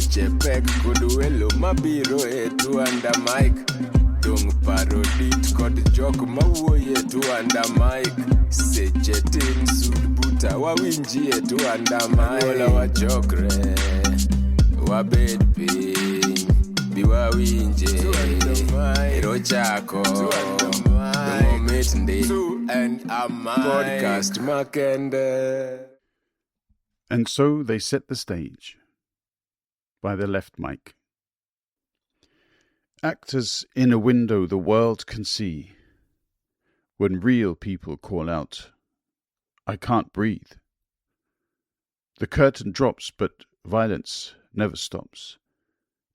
Chepek kuduelo mabiro TwoandaMic. Dong parodit kod jok mawuoye TwoandaMic. Seche tin sud buta wawinji TwoandaMic. Wala wachokre wabed piny biwawinje ero chako moment ndi podcast makende. And so they set the stage by the left mic. Actors in a window the world can see. When real people call out, I can't breathe. The curtain drops, but violence never stops.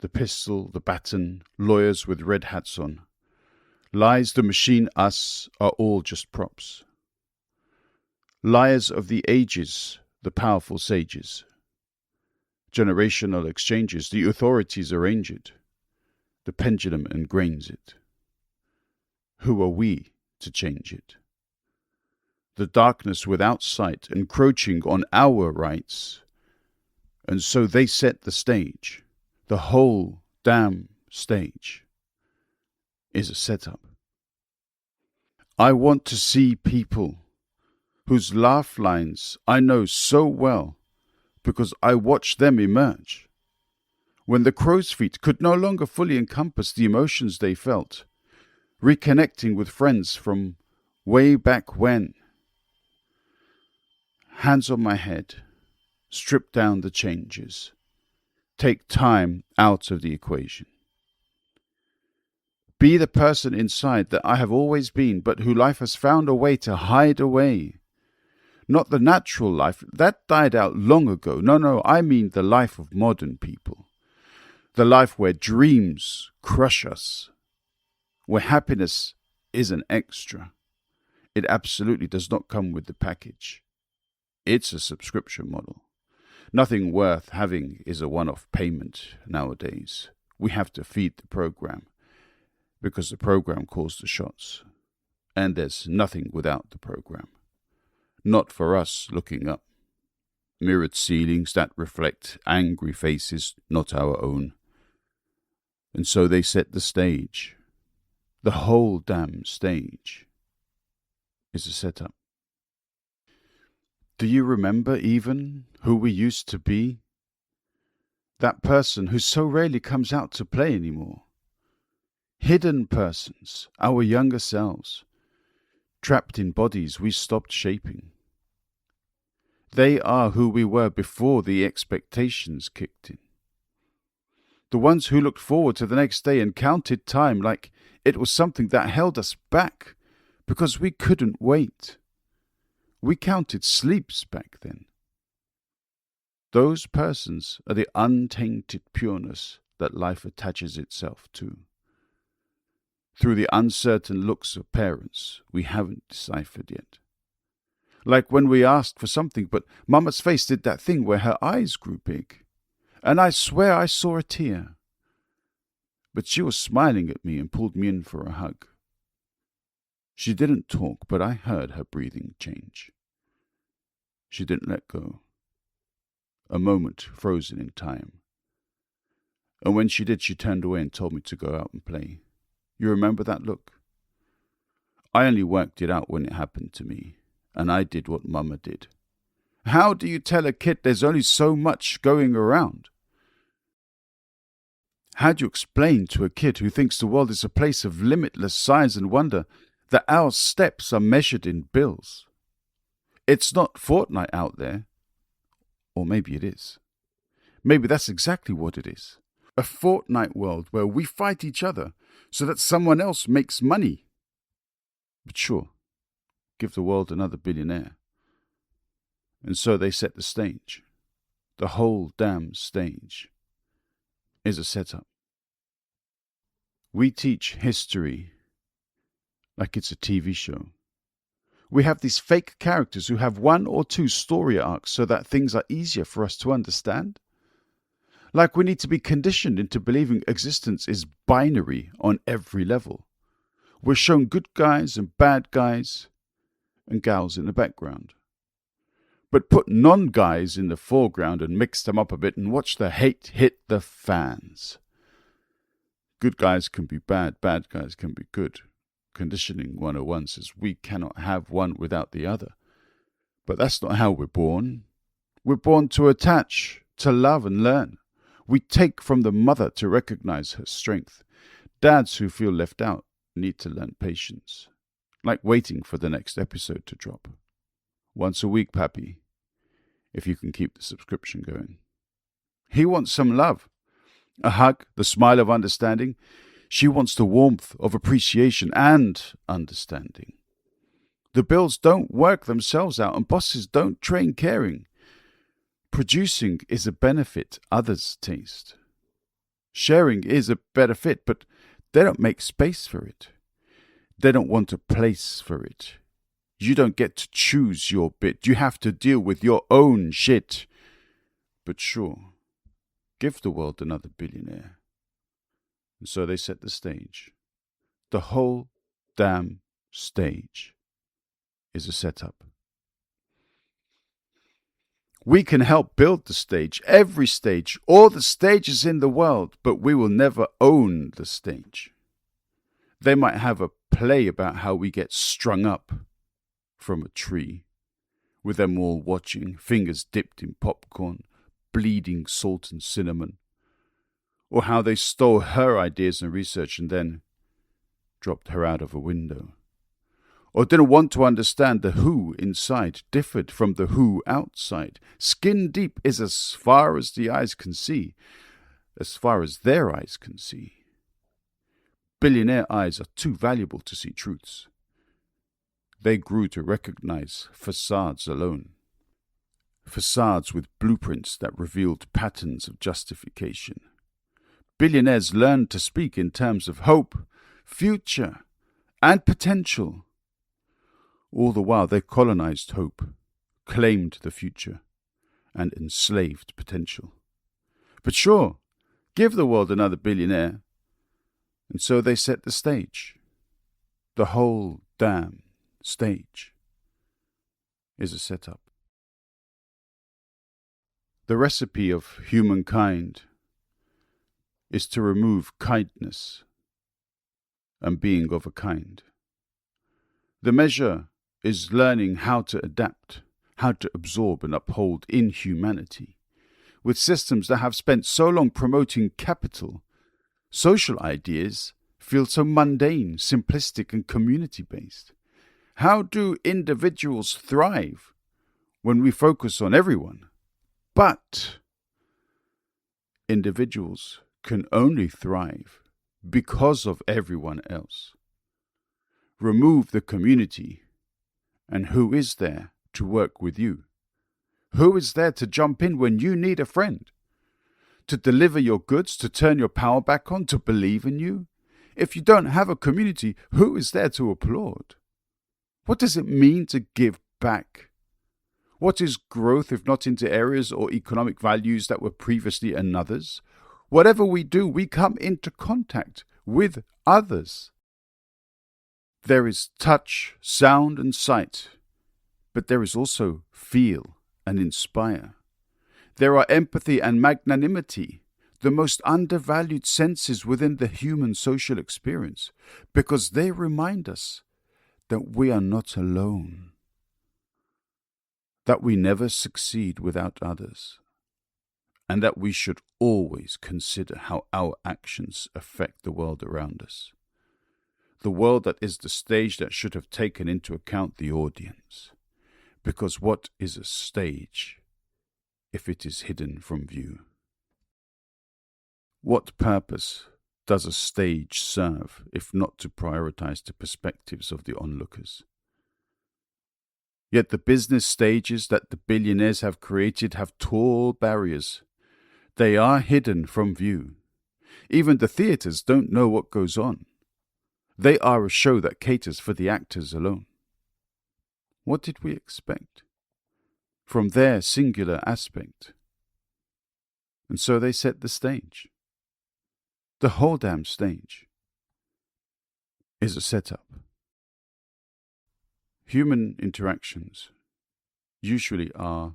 The pistol, the baton, lawyers with red hats on. Lies, the machine, us are all just props. Liars of the ages, the powerful sages. Generational exchanges, the authorities arrange it. The pendulum ingrains it. Who are we to change it? The darkness without sight encroaching on our rights. And so they set the stage. The whole damn stage is a setup. I want to see people whose laugh lines I know so well because I watched them emerge. When the crow's feet could no longer fully encompass the emotions they felt, reconnecting with friends from way back when. Hands on my head, strip down the changes, take time out of the equation. Be the person inside that I have always been, but who life has found a way to hide away. Not the natural life, that died out long ago. No, I mean the life of modern people. The life where dreams crush us, where happiness is an extra. It absolutely does not come with the package. It's a subscription model. Nothing worth having is a one-off payment nowadays. We have to feed the program, because the program calls the shots. And there's nothing without the program. Not for us looking up. Mirrored ceilings that reflect angry faces, not our own. And so they set the stage. The whole damn stage is a setup. Do you remember even who we used to be? That person who so rarely comes out to play anymore. Hidden persons, our younger selves, trapped in bodies we stopped shaping. They are who we were before the expectations kicked in. The ones who looked forward to the next day and counted time like it was something that held us back because we couldn't wait. We counted sleeps back then. Those persons are the untainted pureness that life attaches itself to. Through the uncertain looks of parents we haven't deciphered yet. Like when we asked for something, but Mama's face did that thing where her eyes grew big. And I swear I saw a tear. But she was smiling at me and pulled me in for a hug. She didn't talk, but I heard her breathing change. She didn't let go. A moment frozen in time. And when she did, she turned away and told me to go out and play. You remember that look? I only worked it out when it happened to me, and I did what Mama did. How do you tell a kid there's only so much going around? How do you explain to a kid who thinks the world is a place of limitless size and wonder that our steps are measured in bills? It's not Fortnite out there. Or maybe it is. Maybe that's exactly what it is. A Fortnite world where we fight each other so that someone else makes money. But sure, give the world another billionaire. And so they set the stage. The whole damn stage is a setup. We teach history like it's a TV show. We have these fake characters who have one or two story arcs so that things are easier for us to understand. Like we need to be conditioned into believing existence is binary on every level. We're shown good guys and bad guys and gals in the background. But put non-guys in the foreground and mix them up a bit and watch the hate hit the fans. Good guys can be bad, bad guys can be good. Conditioning 101 says we cannot have one without the other. But that's not how we're born. We're born to attach, to love and learn. We take from the mother to recognize her strength. Dads who feel left out need to learn patience, like waiting for the next episode to drop. Once a week, Pappy, if you can keep the subscription going. He wants some love, a hug, the smile of understanding. She wants the warmth of appreciation and understanding. The bills don't work themselves out and bosses don't train caring. Producing is a benefit others taste. Sharing is a better fit, but they don't make space for it. They don't want a place for it. You don't get to choose your bit. You have to deal with your own shit. But sure, give the world another billionaire. And so they set the stage. The whole damn stage is a setup. We can help build the stage, every stage, all the stages in the world, but we will never own the stage. They might have a play about how we get strung up from a tree, with them all watching, fingers dipped in popcorn, bleeding salt and cinnamon, or how they stole her ideas and research and then dropped her out of a window, or didn't want to understand the who inside differed from the who outside. Skin deep is as far as the eyes can see, as far as their eyes can see. Billionaire eyes are too valuable to see truths. They grew to recognize facades alone. Facades with blueprints that revealed patterns of justification. Billionaires learned to speak in terms of hope, future, and potential. All the while they colonized hope, claimed the future, and enslaved potential. But sure, give the world another billionaire. And so they set the stage. The whole damn stage is a setup. The recipe of humankind is to remove kindness and being of a kind. The measure is learning how to adapt, how to absorb and uphold inhumanity. With systems that have spent so long promoting capital, social ideas feel so mundane, simplistic and community-based. How do individuals thrive when we focus on everyone? But individuals can only thrive because of everyone else. Remove the community, and who is there to work with you? Who is there to jump in when you need a friend? To deliver your goods, to turn your power back on, to believe in you? If you don't have a community, who is there to applaud? What does it mean to give back? What is growth if not into areas or economic values that were previously another's? Whatever we do, we come into contact with others. There is touch, sound and sight, but there is also feel and inspire. There are empathy and magnanimity, the most undervalued senses within the human social experience, because they remind us that we are not alone, that we never succeed without others, and that we should always consider how our actions affect the world around us. The world that is the stage that should have taken into account the audience. Because what is a stage if it is hidden from view? What purpose does a stage serve if not to prioritize the perspectives of the onlookers? Yet the business stages that the billionaires have created have tall barriers. They are hidden from view. Even the theatres don't know what goes on. They are a show that caters for the actors alone. What did we expect from their singular aspect? And so they set the stage. The whole damn stage is a setup. Human interactions usually are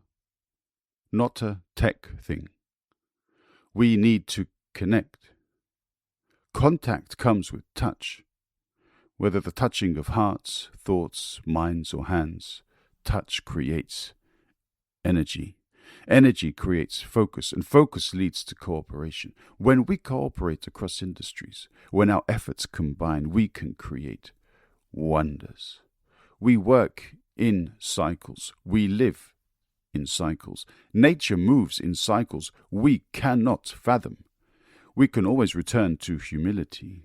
not a tech thing. We need to connect. Contact comes with touch. Whether the touching of hearts, thoughts, minds, or hands, touch creates energy. Energy creates focus, and focus leads to cooperation. When we cooperate across industries, when our efforts combine, we can create wonders. We work in cycles. We live in cycles. Nature moves in cycles we cannot fathom. We can always return to humility.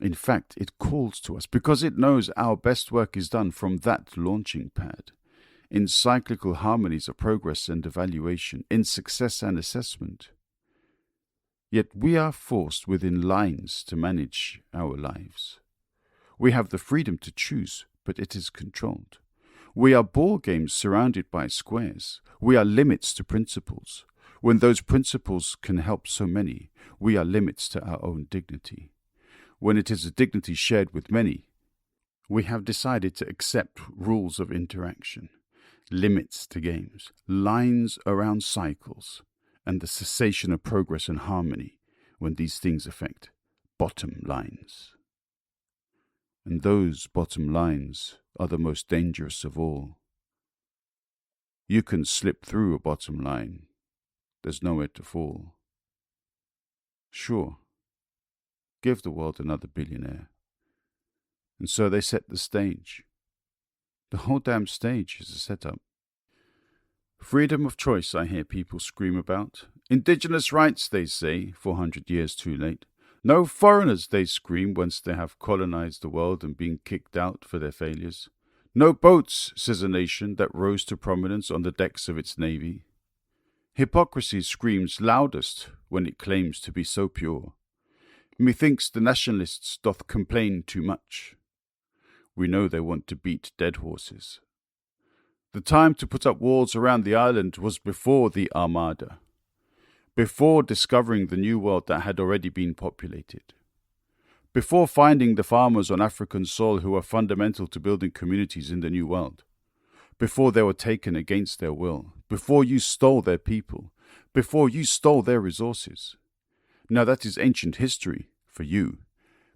In fact, it calls to us because it knows our best work is done from that launching pad. In cyclical harmonies of progress and evaluation, in success and assessment. Yet we are forced within lines to manage our lives. We have the freedom to choose, but it is controlled. We are ball games surrounded by squares. We are limits to principles. When those principles can help so many, we are limits to our own dignity. When it is a dignity shared with many, we have decided to accept rules of interaction. Limits to games, lines around cycles, and the cessation of progress and harmony when these things affect bottom lines. And those bottom lines are the most dangerous of all. You can slip through a bottom line. There's nowhere to fall. Sure, give the world another billionaire. And so they set the stage. The whole damn stage is a setup. Freedom of choice, I hear people scream about. Indigenous rights, they say, 400 years too late. No foreigners, they scream, once they have colonized the world and been kicked out for their failures. No boats, says a nation that rose to prominence on the decks of its navy. Hypocrisy screams loudest when it claims to be so pure. Methinks the nationalists doth complain too much. We know they want to beat dead horses. The time to put up walls around the island was before the Armada, before discovering the new world that had already been populated, before finding the farmers on African soil who are fundamental to building communities in the new world, before they were taken against their will, before you stole their people, before you stole their resources. Now that is ancient history for you,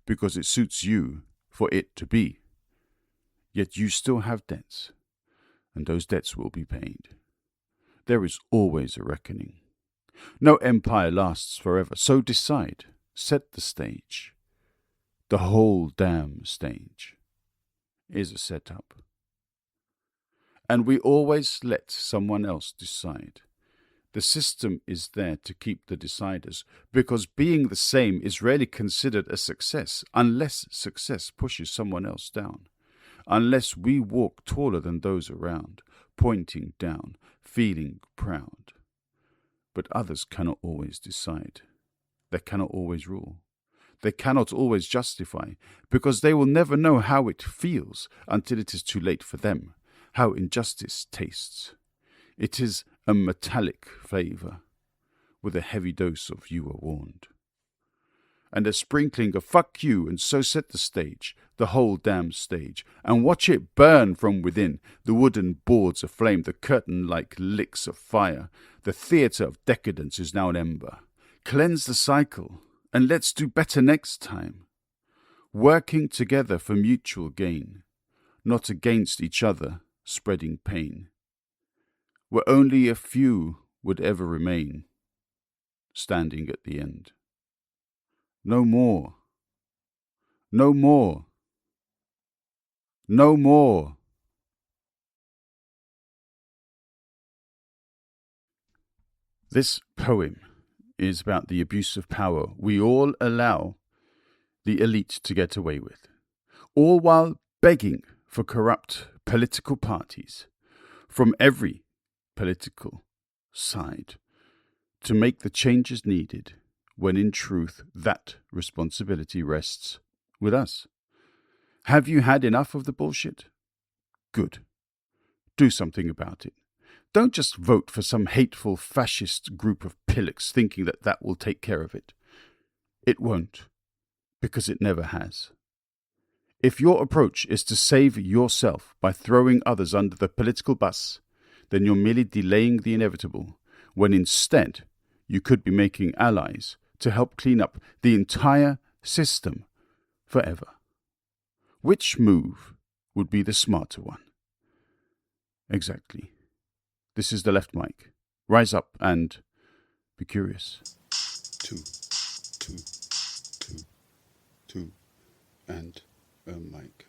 because it suits you for it to be. Yet you still have debts, and those debts will be paid. There is always a reckoning. No empire lasts forever, so decide, set the stage. The whole damn stage is a setup. And we always let someone else decide. The system is there to keep the deciders, because being the same is rarely considered a success unless success pushes someone else down. Unless we walk taller than those around, pointing down, feeling proud. But others cannot always decide. They cannot always rule. They cannot always justify, because they will never know how it feels until it is too late for them, how injustice tastes. It is a metallic flavour, with a heavy dose of you are warned. And a sprinkling of fuck you, and so set the stage, the whole damn stage, and watch it burn from within, the wooden boards aflame, the curtain-like licks of fire. The theatre of decadence is now an ember. Cleanse the cycle, and let's do better next time. Working together for mutual gain, not against each other, spreading pain. Where only a few would ever remain, standing at the end. No more. No more. No more. This poem is about the abuse of power we all allow the elite to get away with, all while begging for corrupt political parties from every political side to make the changes needed, when in truth that responsibility rests with us. Have you had enough of the bullshit? Good. Do something about it. Don't just vote for some hateful fascist group of pillocks thinking that that will take care of it. It won't, because it never has. If your approach is to save yourself by throwing others under the political bus, then you're merely delaying the inevitable, when instead you could be making allies to help clean up the entire system forever. Which move would be the smarter one? Exactly. This is the left mic. Rise up and be curious. Two, and a mic.